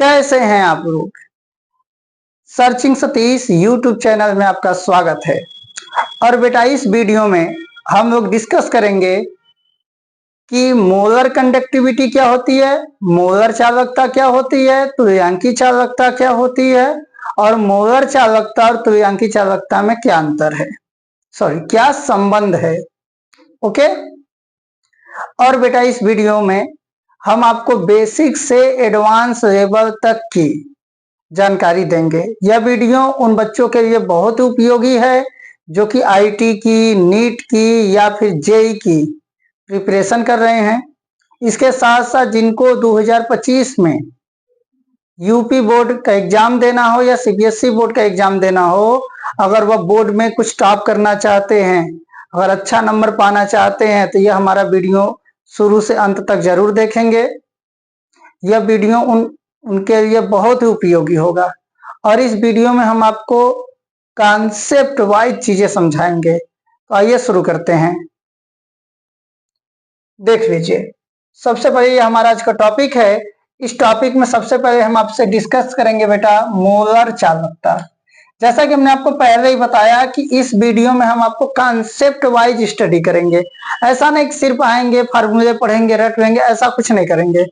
कैसे हैं आप लोग। सर्चिंग सतीश यूट्यूब चैनल में आपका स्वागत है। और बेटा इस वीडियो में हम लोग डिस्कस करेंगे कि मोलर कंडक्टिविटी क्या होती है, मोलर चालकता क्या होती है, तुल्यांकी चालकता क्या होती है और मोलर चालकता और तुल्यांकी चालकता में क्या अंतर है, क्या संबंध है। ओके। और बेटा इस वीडियो में हम आपको बेसिक से एडवांस लेवल तक की जानकारी देंगे। यह वीडियो उन बच्चों के लिए बहुत उपयोगी है जो कि आईटी की, नीट की या फिर जेई की प्रिपरेशन कर रहे हैं। इसके साथ साथ जिनको 2025 में यूपी बोर्ड का एग्जाम देना हो या सीबीएसई बोर्ड का एग्जाम देना हो, अगर वह बोर्ड में कुछ टॉप करना चाहते हैं, अगर अच्छा नंबर पाना चाहते हैं तो यह हमारा वीडियो शुरू से अंत तक जरूर देखेंगे। यह वीडियो उनके लिए बहुत ही उपयोगी होगा। और इस वीडियो में हम आपको कॉन्सेप्ट वाइज चीजें समझाएंगे। तो आइए शुरू करते हैं। देख लीजिए, सबसे पहले ये हमारा आज का टॉपिक है। इस टॉपिक में सबसे पहले हम आपसे डिस्कस करेंगे बेटा मोलर चालकता। जैसा कि हमने आपको पहले ही बताया कि इस वीडियो में हम आपको कॉन्सेप्ट वाइज स्टडी करेंगे। ऐसा नहीं कि सिर्फ आएंगे फार्मूले पढ़ेंगे रट लेंगे, ऐसा कुछ नहीं करेंगे।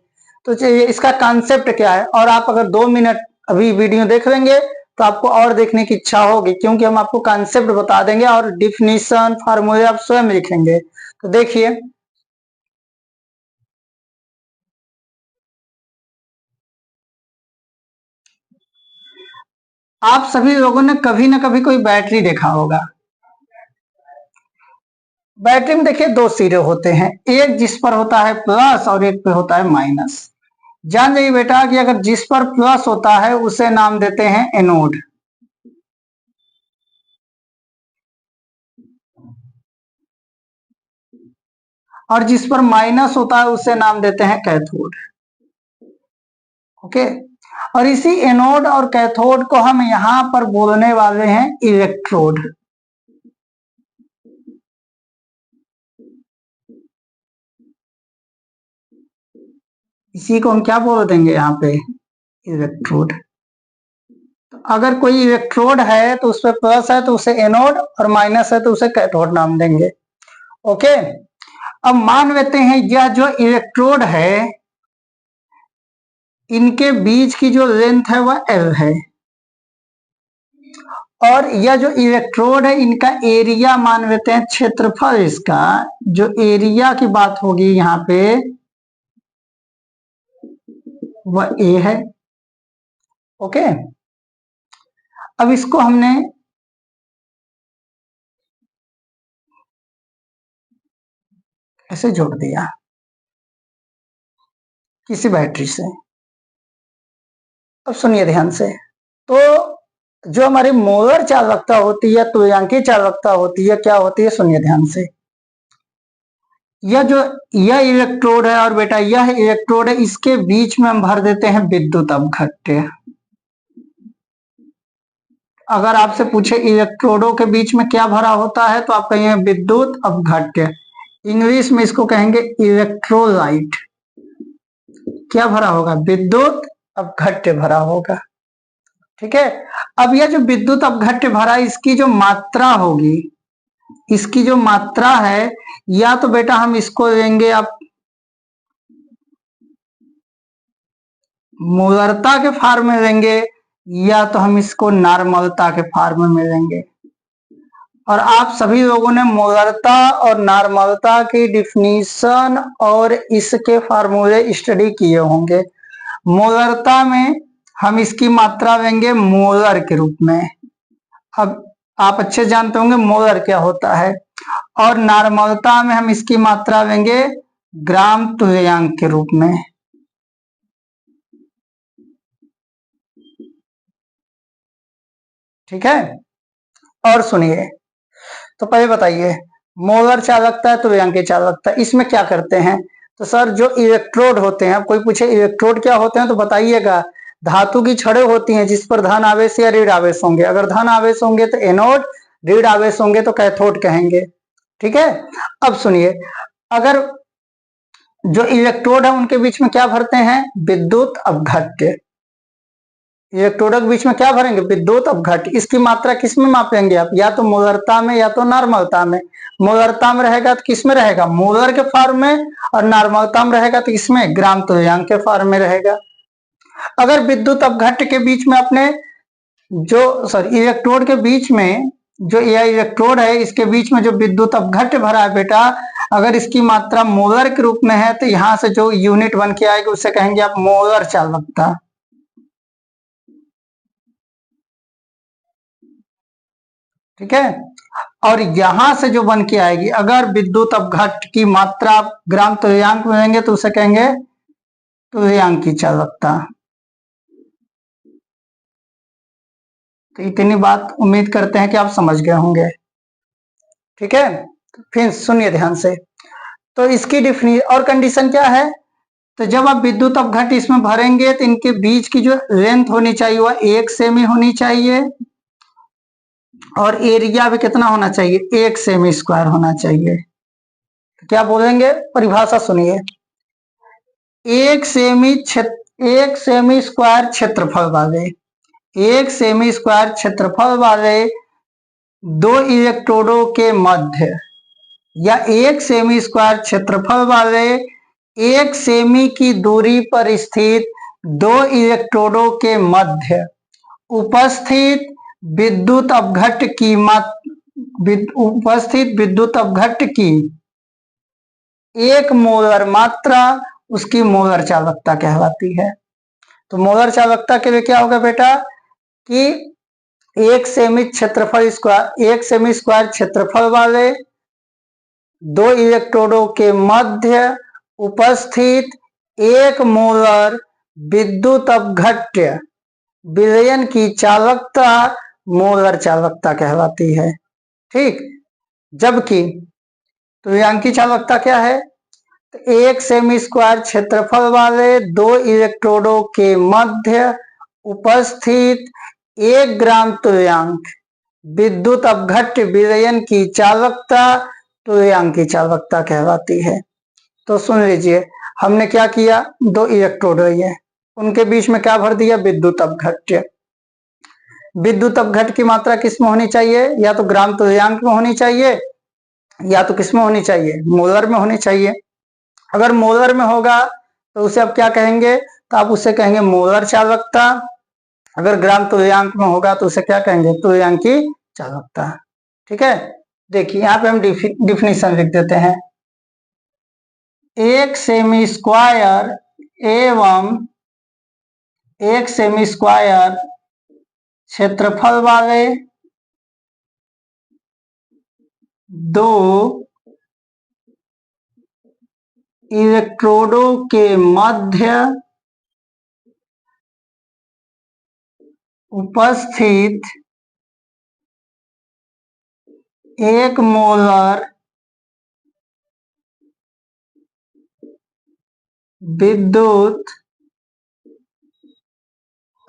तो इसका कॉन्सेप्ट क्या है, और आप अगर 2 मिनट अभी वीडियो देख लेंगे तो आपको और देखने की इच्छा होगी, क्योंकि हम आपको कॉन्सेप्ट बता देंगे और डिफिनीशन फार्मूले आप स्वयं लिखेंगे। तो देखिए, आप सभी लोगों ने कभी ना कभी कोई बैटरी देखा होगा। बैटरी में देखिए 2 सिरे होते हैं, एक जिस पर होता है प्लस और एक पे होता है माइनस। जान जाइए बेटा कि अगर जिस पर प्लस होता है उसे नाम देते हैं एनोड, और जिस पर माइनस होता है उसे नाम देते हैं कैथोड। ओके। और इसी एनोड और कैथोड को हम यहां पर बोलने वाले हैं इलेक्ट्रोड। इसी को हम क्या बोल देंगे यहाँ पे, इलेक्ट्रोड। तो अगर कोई इलेक्ट्रोड है तो उस पर प्लस है तो उसे एनोड, और माइनस है तो उसे कैथोड नाम देंगे। ओके। अब मान लेते हैं यह जो इलेक्ट्रोड है, इनके बीच की जो लेंथ है वह एल है, और यह जो इलेक्ट्रोड है इनका एरिया मान लेते हैं, क्षेत्रफल इसका जो एरिया की बात होगी यहाँ पे वह ए है। ओके। अब इसको हमने ऐसे जोड़ दिया किसी बैटरी से। अब सुनिए ध्यान से, तो जो हमारी मोलर चालकता होती है, तुल्यांकी चालकता होती है, क्या होती है, सुनिए ध्यान से। यह इलेक्ट्रोड है और बेटा यह इलेक्ट्रोड है, इसके बीच में हम भर देते हैं विद्युत अपघट्य। अगर आपसे पूछे इलेक्ट्रोडों के बीच में क्या भरा होता है तो आप कहेंगे विद्युत अपघट्य। इंग्लिश में इसको कहेंगे इलेक्ट्रोलाइट। क्या भरा होगा, विद्युत अपघट्य भरा होगा। ठीक है। अब यह जो विद्युत अपघट्य भरा, इसकी जो मात्रा होगी, इसकी जो मात्रा है, या तो बेटा हम इसको लेंगे आप मोलरता के फॉर्म में लेंगे, या तो हम इसको नॉर्मलता के फॉर्म में लेंगे। और आप सभी लोगों ने मोलरता और नॉर्मलता की डिफिनीशन और इसके फार्मूले स्टडी किए होंगे। मोलरता में हम इसकी मात्रा लेंगे मोलर के रूप में। अब आप अच्छे जानते होंगे मोलर क्या होता है। और नॉर्मलता में हम इसकी मात्रा लेंगे ग्राम तुल्यांक के रूप में। ठीक है। और सुनिए, तो पहले बताइए मोलर चालकता है तुल्यांकी चालकता, इसमें क्या करते हैं। तो सर जो इलेक्ट्रोड होते हैं, कोई पूछे इलेक्ट्रोड क्या होते हैं तो बताइएगा धातु की छड़ें होती हैं जिस पर धन आवेश या ऋण आवेश होंगे। अगर धन आवेश होंगे तो एनोड, ऋण आवेश होंगे तो कैथोड कहेंगे। ठीक है। अब सुनिए, अगर जो इलेक्ट्रोड है उनके बीच में क्या भरते हैं, विद्युत अपघट्य। इलेक्ट्रोडों के बीच में क्या भरेंगे? विद्युत अपघट्ट। इसकी मात्रा किस में मापेंगे आप? या तो मोलरता में या तो नॉर्मलता में। मोलरता में रहेगा तो किस में रहेगा? मोलर के फॉर्म में। और नॉर्मलता में रहेगा तो इसमें ग्राम तुल्यांक के फॉर्म में रहेगा। अगर विद्युत अपघट्ट के बीच में अपने इलेक्ट्रोड के बीच में जो यह इलेक्ट्रोड है, इसके बीच में जो विद्युत अपघट्ट भरा है बेटा, अगर इसकी मात्रा मोलर के रूप में है तो यहां से जो यूनिट बन के आएगी उसे कहेंगे आप मोलर चालकता। ठीक है। और यहां से जो बन के आएगी, अगर विद्युत अपघट्ट की मात्रा ग्राम तुल्यांक में लेंगे तो उसे कहेंगे तुल्यांकी चालकता। तो इतनी बात उम्मीद करते हैं कि आप समझ गए होंगे। ठीक है, फिर सुनिए ध्यान से। तो इसकी डिफिनेशन और कंडीशन क्या है? तो जब आप विद्युत अपघट्ट इसमें भरेंगे तो इनके बीच की जो लेंथ होनी चाहिए वह 1 सेमी होनी चाहिए, और एरिया भी कितना होना चाहिए? 1 सेमी स्क्वायर होना चाहिए। तो क्या बोलेंगे? परिभाषा सुनिए। 1 सेमी स्क्वायर क्षेत्रफल वाले 1 सेमी स्क्वायर क्षेत्रफल वाले दो इलेक्ट्रोडों के मध्य, या 1 सेमी स्क्वायर क्षेत्रफल वाले 1 सेमी की दूरी पर स्थित दो इलेक्ट्रोडों के मध्य उपस्थित विद्युत अपघट्ट की 1 मोलर मात्रा उसकी मोलर चालकता कहलाती है। तो मोलर चालकता के लिए क्या होगा बेटा कि 1 सेमी स्क्वायर क्षेत्रफल वाले दो इलेक्ट्रोडों के मध्य उपस्थित 1 मोलर विद्युत अपघट्ट विलयन की चालकता मोलर चालकता कहलाती है। ठीक। जबकि तुल्यांकी चालकता क्या है? तो 1 सेमी स्क्वायर क्षेत्रफल वाले दो इलेक्ट्रोडों के मध्य उपस्थित 1 ग्राम तुल्यांक विद्युत अपघट्ट विलयन की चालकता तुल्यांकी चालकता कहलाती है। तो सुन लीजिए, हमने क्या किया? दो इलेक्ट्रोड है, उनके बीच में क्या भर दिया? विद्युत अपघट्ट। विद्युत अपघट्ट की मात्रा किस में होनी चाहिए? या तो ग्राम तुल्यांक में होनी चाहिए, या तो किस में होनी चाहिए? मोलर में होनी चाहिए। अगर मोलर में होगा तो उसे आप क्या कहेंगे? तो आप उसे कहेंगे मोलर चालकता। अगर ग्राम तुल्यांक में होगा तो उसे क्या कहेंगे? तुल्यांकी चालकता। ठीक है। देखिए यहाँ पे हम डिफिनीशन लिख देते हैं। 1 सेमी स्क्वायर एवं 1 सेमी स्क्वायर क्षेत्रफल वाले दो इलेक्ट्रोडों के मध्य उपस्थित 1 मोलर विद्युत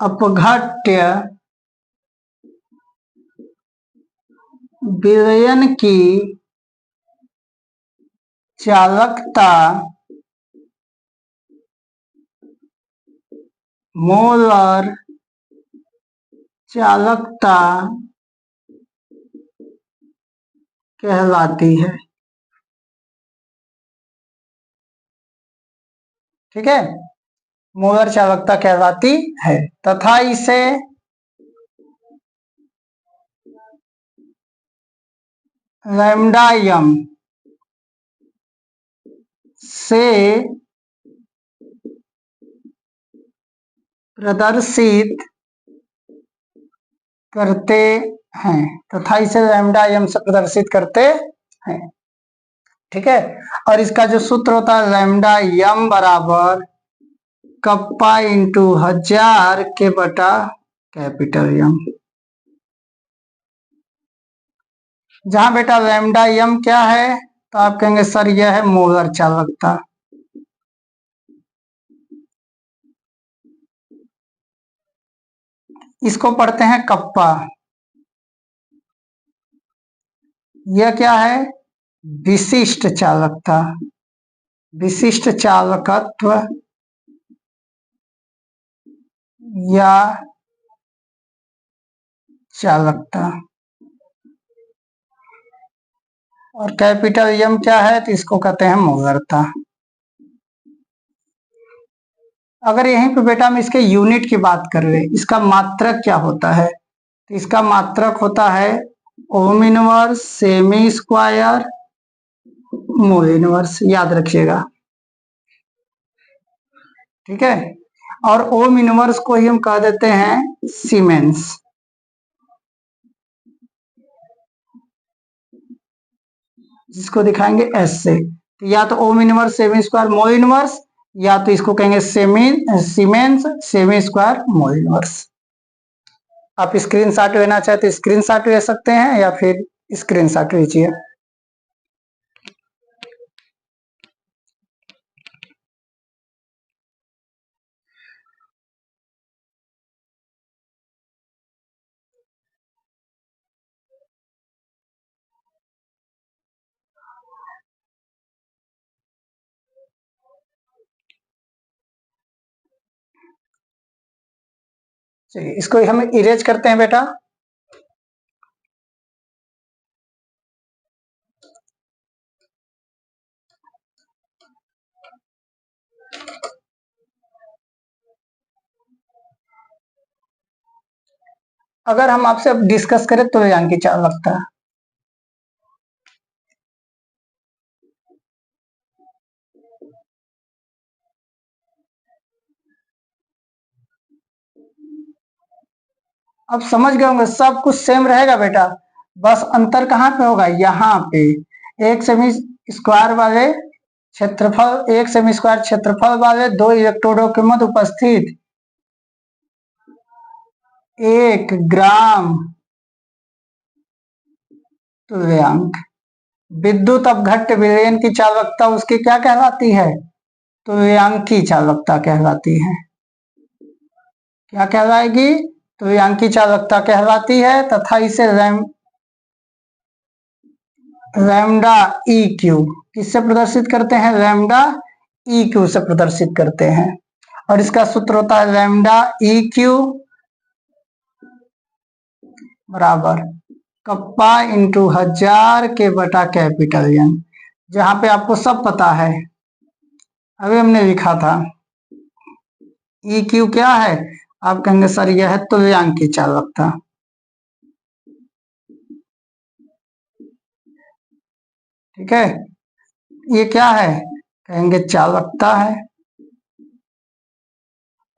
अपघट्ट विलयन की चालकता मोलर चालकता कहलाती है। ठीक है, मोलर चालकता कहलाती है तथा इसे लैम्डा एम से प्रदर्शित करते हैं, तथा इसे लैम्डा एम से प्रदर्शित करते हैं। ठीक है, और इसका जो सूत्र होता है लैम्डा एम बराबर कप्पा इंटू 1000 के बटा कैपिटल एम। जहां बेटा लैम्डा एम क्या है तो आप कहेंगे सर यह है मोलर चालकता। इसको पढ़ते हैं कप्पा। यह क्या है? विशिष्ट चालकता, विशिष्ट चालकत्व या चालकता। और कैपिटल एम क्या है, तो इसको कहते हैं मोलरता। अगर यहीं पे बेटा हम इसके यूनिट की बात कर रहे, इसका मात्रक क्या होता है, तो इसका मात्रक होता है ohm inverse semi square mole inverse, याद रखिएगा, ठीक है। और ओम इनवर्स को ही हम कह देते हैं सीमेंस, जिसको दिखाएंगे एस से। तो या तो ohm inverse semi square mole inverse, या तो इसको कहेंगे siemens semi square mole inverse. आप स्क्रीनशॉट लेना चाहे तो स्क्रीनशॉट ले सकते हैं, या फिर स्क्रीनशॉट लीजिए। चलिए इसको हम इरेज करते हैं बेटा। अगर हम आपसे अब डिस्कस करें तो यानी कि क्या लगता है, अब समझ गए होंगे, सब कुछ सेम रहेगा बेटा, बस अंतर कहाँ पे होगा, यहाँ पे। एक सेमी स्क्वायर वाले क्षेत्रफल, एक सेमी स्क्वायर क्षेत्रफल वाले दो इलेक्ट्रोडों के मध्य उपस्थित 1 ग्राम तुल्यांक विद्युत अपघट्य विलयन की चालकता उसकी क्या कहलाती है, तुल्यांकी चालकता कहलाती है। क्या कहलाएगी, तुल्यांकी चालकता कहलाती है, तथा इसे लैम्डा ई क्यू किससे प्रदर्शित करते हैं, लैम्डा ई क्यू से प्रदर्शित करते हैं। और इसका सूत्र होता है लैम्डा ई क्यू बराबर कप्पा इंटू 1000 के बटा कैपिटल एन, जहां पे आपको सब पता है, अभी हमने लिखा था। ई क्यू क्या है, आप कहेंगे सर यह है तुल्यांकी चालकता, ठीक है। ये क्या है, कहेंगे चालकता है।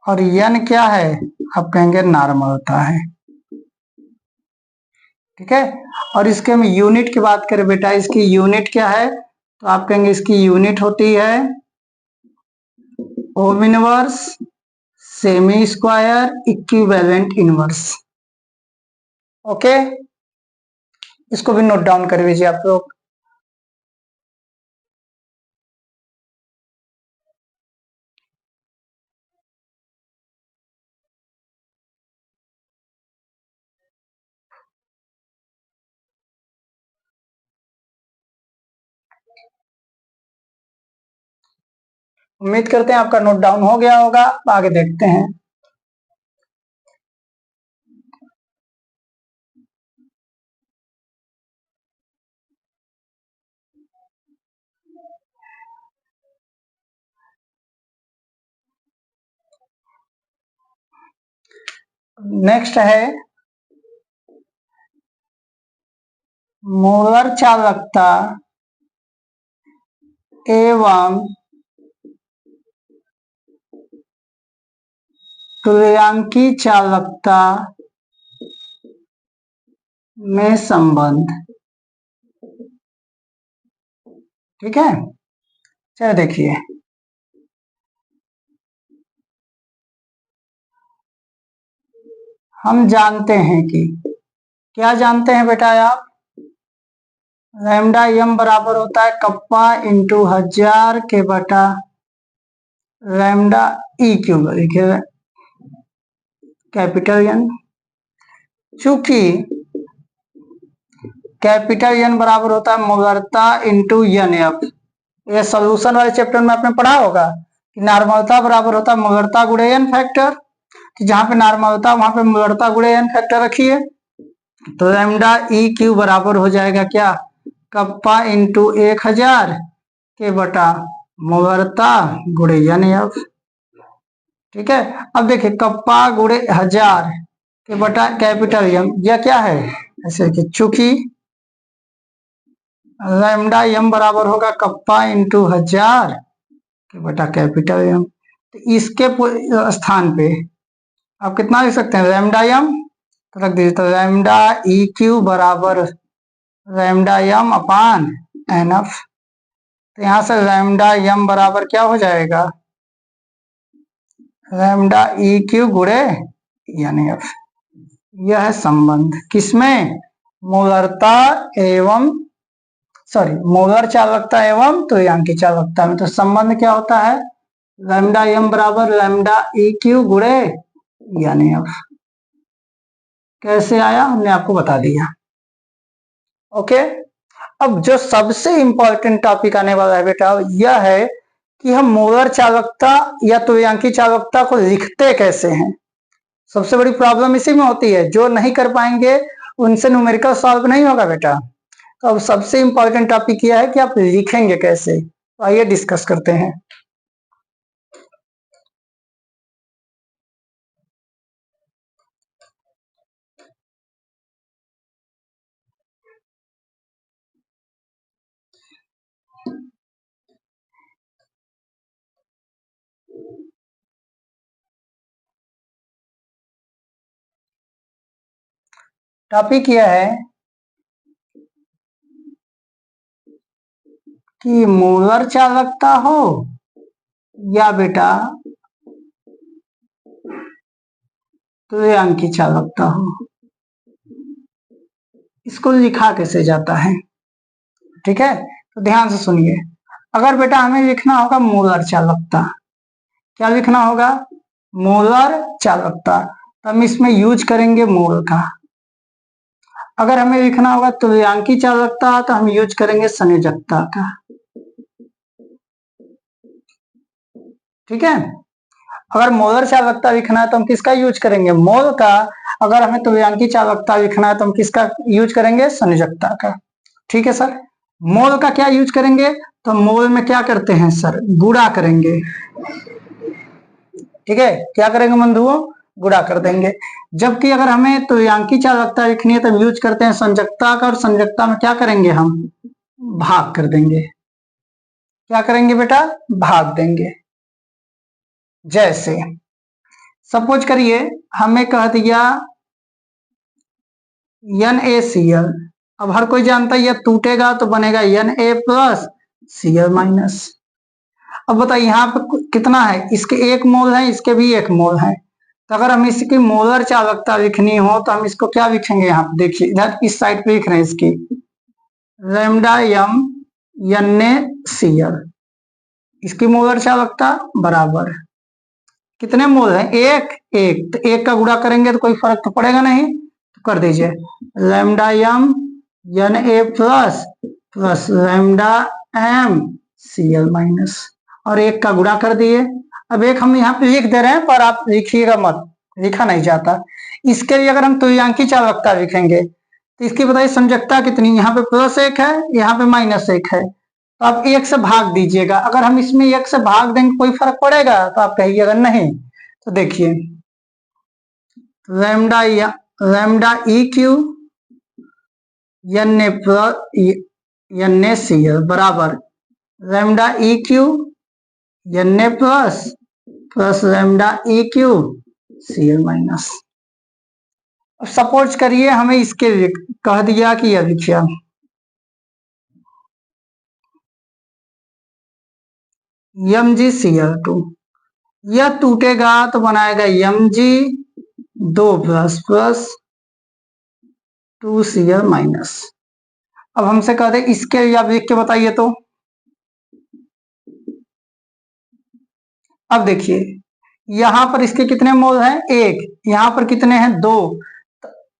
और यन क्या है, आप कहेंगे नॉर्मलता है, ठीक है। और इसके हम यूनिट की बात करें बेटा, इसकी यूनिट क्या है, तो आप कहेंगे इसकी यूनिट होती है ohm inverse semi square equivalent inverse. Okay, इसको भी नोट डाउन कर लीजिए आप लोग। उम्मीद करते हैं आपका नोट डाउन हो गया होगा, आगे देखते हैं। नेक्स्ट है मोलर चालकता एवं तुल्यांकी चालकता में संबंध, ठीक है। चलिए देखिए, हम जानते हैं कि, क्या जानते हैं बेटा आप, लैम्डा एम बराबर होता है कप्पा इंटू 1000 के बटा लैम्डा ई क्यूब, लिखिए कैपिटल एन। चूंकि कैपिटल एन बराबर होता है मोलरता इंटू एन एफ, ये सोल्यूशन वाले चैप्टर में आपने पढ़ा होगा कि नॉर्मलता बराबर होता है मोलरता गुणे एन फैक्टर, कि जहां पे नॉर्मलता वहां पे मोलरता गुणे एन फैक्टर रखिए। तो लैम्डा ई क्यू बराबर हो जाएगा क्या, कप्पा इंटू 1000 के बटा मोलरता गुणे एन एफ। ठीक है, अब देखिए कप्पा गुणे 1000 के बटा कैपिटल एम, यह क्या है ऐसे कि चूंकि लैम्डा एम बराबर होगा कप्पा इंटू 1000 के बटा कैपिटल एम, तो इसके स्थान पे आप कितना लिख सकते हैं, लैम्डा एम तो रख दीजिए, तो लैम्डा ई क्यू बराबर लैम्डा एम अपान एन एफ। तो यहां से लैम्डा एम बराबर क्या हो जाएगा, लैम्डा ई क्यू गुणे यानी एफ। यह है संबंध किसमें, मोलरता एवं मोलर चालकता एवं तुल्यांकी चालकता में। तो संबंध क्या होता है, लैम्डा एम बराबर लैम्डा ई क्यू गुणे यानी एफ। कैसे आया हमने आपको बता दिया। ओके, अब जो सबसे इंपॉर्टेंट टॉपिक आने वाला है बेटा यह है कि हम मोलर चालकता या तुल्यांकी चालकता को लिखते कैसे हैं। सबसे बड़ी प्रॉब्लम इसी में होती है, जो नहीं कर पाएंगे उनसे न्यूमेरिकल सॉल्व नहीं होगा बेटा। तो अब सबसे इंपॉर्टेंट टॉपिक यह है कि आप लिखेंगे कैसे, तो आइए डिस्कस करते हैं। टॉपिक यह है कि मोलर चालकता हो या बेटा तुल्यांकी चालकता हो, इसको लिखा कैसे जाता है। ठीक है, तो ध्यान से सुनिए। अगर बेटा हमें लिखना होगा मोलर चालकता, क्या लिखना होगा, मोलर चालकता, तो हम इसमें यूज करेंगे मोल का। अगर हमें लिखना होगा तुल्यांकी चालकता तो हम यूज करेंगे संयोजकता का। ठीक है, अगर मोलर चालकता लिखना है तो हम किसका यूज करेंगे, मोल का। अगर हमें तुल्यांकी चालकता लिखना है तो हम किसका यूज करेंगे, संयोजकता का। ठीक है सर, मोल का क्या यूज करेंगे, तो मोल में क्या करते हैं सर, गुणा करेंगे। ठीक है, क्या करेंगे बंधुओं, गुणा कर देंगे। जबकि अगर हमें तुल्यांकी चालकता लिखनी है तो हम यूज करते हैं संयोजकता का, और संयोजकता में क्या करेंगे, हम भाग कर देंगे। क्या करेंगे बेटा, भाग देंगे। जैसे सपोज करिए हमें कह दिया NaCl, अब हर कोई जानता है यह टूटेगा तो बनेगा Na प्लस Cl माइनस। अब बताइए यहाँ पे कितना है, इसके 1 मोल है, इसके भी 1 मोल है। तो अगर हम इसकी मोलर चालकता लिखनी हो तो हम इसको क्या लिखेंगे, यहाँ पे देखिए इधर इस साइड पे लिख रहे हैं इसकी लैम्डा एम NaCl, इसकी मोलर चालकता बराबर कितने मोल है, 1 1, तो 1 का गुणा करेंगे तो कोई फर्क तो पड़ेगा नहीं, तो कर दीजिए lambda M Na plus plus lambda M Cl minus, और 1 का गुणा कर दिए। अब 1 हम यहाँ पे लिख दे रहे हैं पर आप लिखिएगा मत, लिखा नहीं जाता। इसके लिए अगर हम तुल्यांकी चालकता लिखेंगे तो इसकी बताइए संयोजकता कितनी, यहाँ पे +1 है, यहाँ पे -1 है, तो आप 1 से भाग दीजिएगा। अगर हम इसमें 1 से भाग देंगे कोई फर्क पड़ेगा, तो आप कहिएगा नहीं। तो देखिए लैम्डा ई क्यू NaCl बराबर lambda E Q Na plus plus lambda E Q Cl minus. Suppose करिए हमें इसके लिए कह दिया कि यह लिखिए MgCl2, यह टूटेगा तो बनाएगा Mg2 plus plus 2Cl minus. अब हमसे कहते हैं इसके लिए आप लिख के बताइए। तो अब देखिए यहां पर इसके कितने मोल हैं, 1, यहां पर कितने हैं, 2।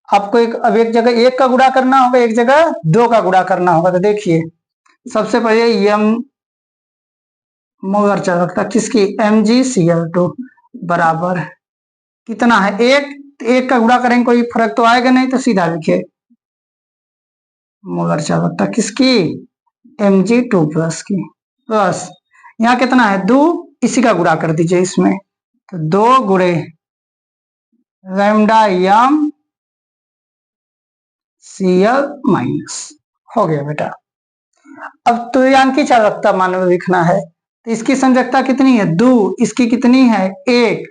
आपको अब एक जगह 1 का गुणा करना होगा, एक जगह 2 का गुणा करना होगा। तो देखिए सबसे पहले यम मोलर चालकता किसकी, MgCl2 बराबर कितना है, 1, 1 का गुणा करेंगे कोई फर्क तो आएगा नहीं, तो सीधा लिखिए मोलर चालकता किसकी, Mg2+ की, प्लस यहाँ कितना है 2, इसी का गुणा कर दीजिए इसमें, तो 2 गुणे लैम्डा m Cl माइनस, हो गया बेटा। अब तुल्यांकी चालकता मान में लिखना है, तो इसकी संयोजकता कितनी है 2, इसकी कितनी है 1,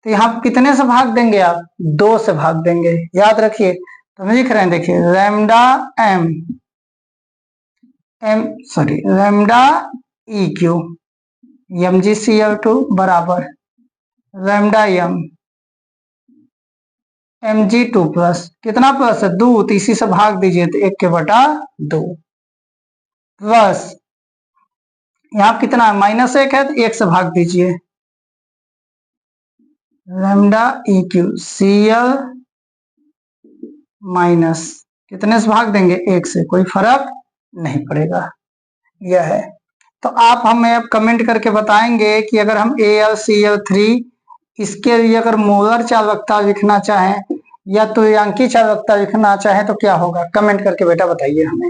तो यहाँ कितने से भाग देंगे आप, 2 से भाग देंगे, याद रखिए। तो हम लिख रहे हैं, देखिए लैम्डा लैम्डा EQ MgCl2 बराबर लैम्डा m Mg2+, कितना प्लस है 2, तो इसी से भाग दीजिए, तो 1/2 प्लस यहाँ कितना है -1 है, तो 1 से भाग दीजिए, लैम्डा EQ Cl माइनस, कितने से भाग देंगे 1 से, कोई फर्क नहीं पड़ेगा, यह है। तो आप हमें अब कमेंट करके बताएंगे कि अगर हम AlCl3 इसके लिए अगर मोलर चालकता लिखना चाहें या तुल्यांकी चालकता लिखना चाहें तो क्या होगा, कमेंट करके बेटा बताइए हमें।